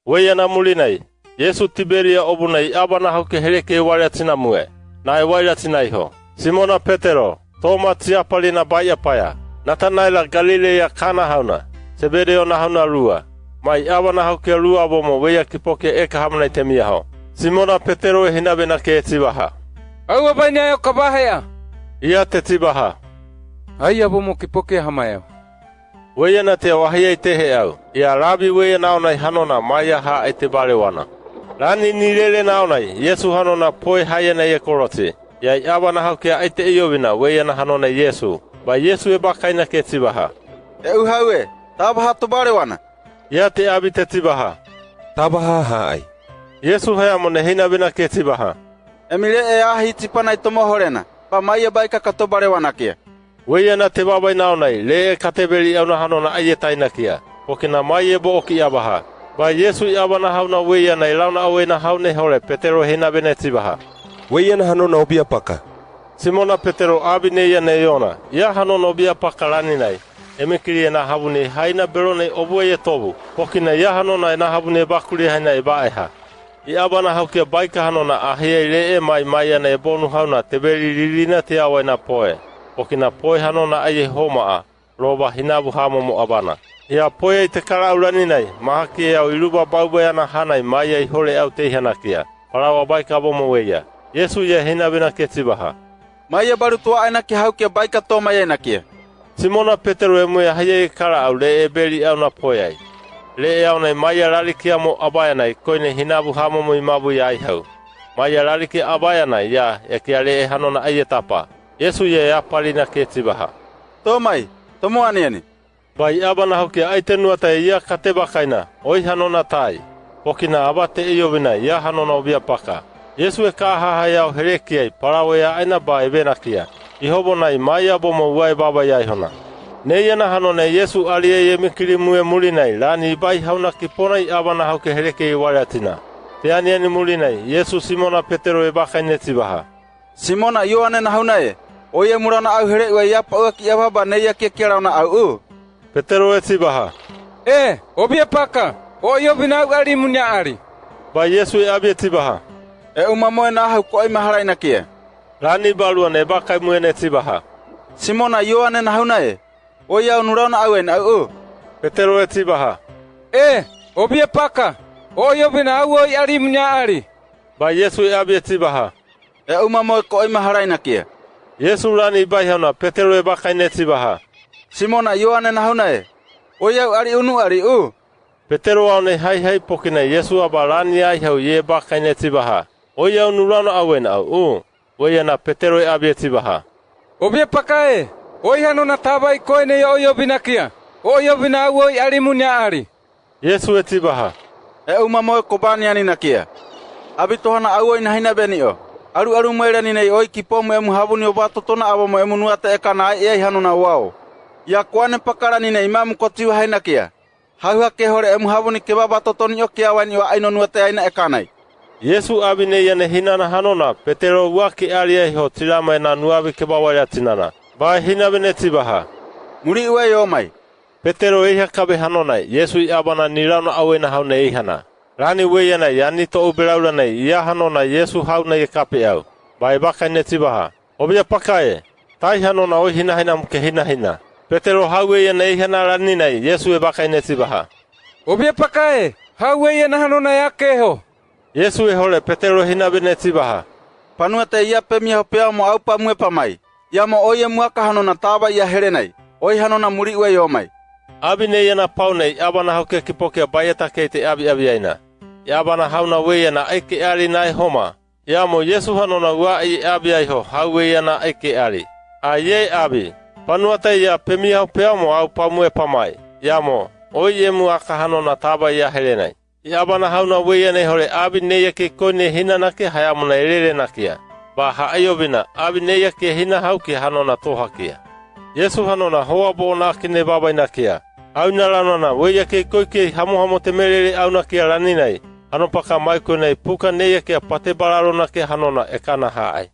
Weiana mulinai, Yesu Tiberia obunai abana hauke hereke wariatina mue. Nai wariatina iho. Simona Petero, Toma tiapalina bayapaya. Natanaela Galilea kana hauna. Sebedeo na hauna rua. Mai abana hauke rua bomo weia kipoke eka hamnai temiaho. Simona Petero e hinabe na ke tibaha. Aua baina yo kabahea. Ia te tibaha. Aia bomo kipoke hamaeo. Weia na te wahia i tehe au. Ia rabi weia naonai hanona maya ha e te balewana. Rani nirele naonai, Yesu hanona poe hayana e koroti. Ia i abana hauke a ite iowina weia na hanona Yesu. Ba Yesu e bakaina ke tibaha. E uhaue, tabaha to balewana. Ia te abi te tibaha. Tabaha haai. Yesu hea mone hina bina ke tibaha. Emile e ahi tipana i tomo horena. Pa maia baika kato balewana kia. Weia na te babai naonai, le e kateberi au na hanona aie taina kia. Poke na mai e bo oki abaha. Ba Yesu i abana hauna weia na i launa awe na haune hore Petero hina bine tibaha. Weia na hanona obia paka. Simona Petero abine ia ne Iona. Ia hanona obia paka lani nai. Emekiri e na habune haina berone obue e tobu. Poke na ia hanona e na habune bakuri haina e baeha. I abana haukia baika hanona ahia i le e mai ana e bonu hauna teberi ririna te awa na poe. Poke na poe hanona aie homaa. Roba hinabu hamomo abana. Ia poe i te kara urani nei, mahaki e au iruba baube ana hanai mai ai hore au teihana kia. Parawa baika bomo weia. Yesu ia hinabina ke tibaha. Maia baru tua aina ki haukia baika to mai aina kia. Simona Petero e muia haia i kara au le e beri au na poe ai. Le e au nei maia rariki amo abaya nei, koine hinabu hamomo i mabu ia ai hau. Maia rariki abaya nei, ia, e kia le e hanona aie tapa. Yesu ia e apalina ke tibaha. To mai, tomo aniani. Bai abana hauke aitenua tai ia kate bakaina, oi hanona tai. Pokina abate iowina ia hanona obia paka. Yesu e kahaha iau hereki ai, parawe ia aina ba e benakia. Ihobo nai mai abomo uai baba iai hona. Ne iana hanona Yesu ali e mikiri mue mulinai, lani bai hauna kipona i abana hauke hereki i wariatina. Te aniani mulinai, Yesu Simona Petero e bakaine tibaha. Simona Ioane na hauna e. Oie murana au here ua iapa ua ki ababa ne ia kia rauna au u. Petero e tibaha. Obia paka. O iobina au ari munya ari. Ba Yesu e abia tibaha. E umamoe na hau koi maharaina kia. Rani balua ne bakai muene tibaha. Simona Ioane na hauna e. Oie au nurauna au en au u. Petero e tibaha. Obia paka. O iobina au oi ari munya ari. Ba Yesu e abia tibaha. E umamoe koi maharaina kia. Yesu rani bai hauna Petero e bakaine tibaha. Simona Ioane na hauna e. Oie au ari unu ari u. Petero au nei hai pokina Yesu aba rani ai hau ye bakaine tibaha. Oie au nurana awen au u. Oie na Petero e abia tibaha. Obia paka e. Oi hanona tabai koine o iobina kia. O iobina au oi ari munya ari. Yesu e tibaha. E umamoe kobani ani na kia. Abito hana au oi na hina beni o. Aru mairani nei oi kipomu emu habuni o bato tona abamo emu nuata eka na ai ei hanuna wao. Ia kuane pakarani nei imamu kotiu haina kia. Hauha ke hore emu habuni ke babato toni o kia wani o aino nuata aina eka nai. Yesu abine iane hinana hanona Petero waki aria iho tirama e na nuavi ke bawaria tinana. Ba hina bene tibaha. Muri ue o mai. Petero eiha kabe hanonai, Yesu i abana nirauna awena haune eihana. Rani weiana yani to uberaura nei, ia hanona Yesu hauna i kape au. Ba bakaine tibaha. Obia pakae. Tai hanona oi hina mke hina. Petero haue iana eihana rani nei, Yesu e bakaine tibaha. Obia pakae. Haue iana hanona yake ho. Yesu e hore Petero hina bene tibaha. Panua te ia pe miho pea mo au pa mue pa mai. Ia mo oie muaka hanona taba ia here nei. Oi hanona muri ue o mai. Abine iana paunei abana hauke kipoke baieta kei te abi aina. Ia abana hauna weiana aike ari nai homa. Ia mo Yesu hanona ua i abi aiho haue iana aike ari. A ye abi. Panua te ia pe miho pea mo au pa mue pa mai. Ia mo oie muaka hanona taba ia here nei. Ia abana hauna weiana hore abi neia ke koine hina nake hayamuna erere nakia. Ba haayobina abi neia ke hina hauki hanona tohakia. Yesu hanona hoa bo na kine babai nakia. Au na lanona weia ke koike hamo te merere au nakia rani nei. Ano paka mai koe nei puka neia ke pate bararo nake hanona e kana haai.